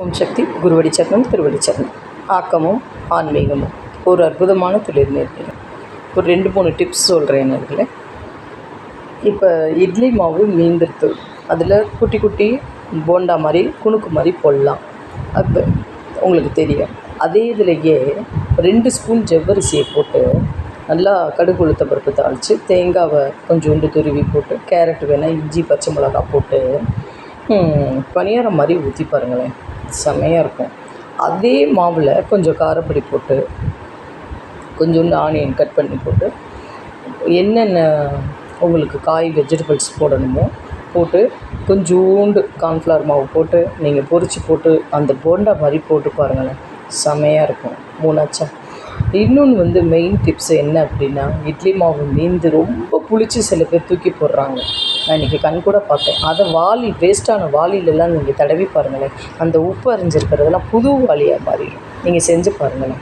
ஓம் சக்தி. குருவடி சரணம், திருவடி சரணம். ஆக்கமும் ஆன்மீகமும் ஒரு அற்புதமான தொழில் நேர்மைகள். ஒரு 2-3 டிப்ஸ் சொல்கிறேன் அதில். இப்போ இட்லி மாவு மீந்துருது, அதில் குட்டி குட்டி போண்டா மாதிரி குணுக்கு மாதிரி போடலாம். அப்போ உங்களுக்கு தெரியும். அதே இதிலேயே 2 ஸ்பூன் ஜவ்வரிசியை போட்டு நல்லா கடுகு உளுத்த பருப்பு தாளித்து தேங்காவை கொஞ்சோண்டு துருவி போட்டு கேரட் வேணால் இஞ்சி பச்சை மிளகா போட்டு பணியாரம் மாதிரி ஊற்றி பாருங்களேன், செமையாக இருக்கும். அதே மாவில் கொஞ்சம் காரப்பொடி போட்டு கொஞ்சோண்டு ஆனியன் கட் பண்ணி போட்டு என்னென்ன உங்களுக்கு காய் வெஜிடபிள்ஸ் போடணுமோ போட்டு கொஞ்சோண்டு கார்ன்ஃப்ளவர் மாவு போட்டு நீங்கள் பொரித்து போட்டு அந்த போண்டா மாதிரி போட்டு பாருங்களேன், செமையாக இருக்கும். மூணாச்சா. இன்னொன்று மெயின் டிப்ஸ் என்ன அப்படின்னா, இட்லி மாவு மீந்து ரொம்ப புளிச்சு சில பேர் தூக்கி போடுறாங்க. நான் இன்றைக்கி கண் கூட பார்த்தேன். அதை வேஸ்ட்டான வாளிலெல்லாம் நீங்கள் தடவி பாருங்களேன், அந்த உப்பு அரைஞ்சிருக்கிறதெல்லாம் புது வாளியாக மாறிடும். நீங்கள் செஞ்சு பாருங்களேன்.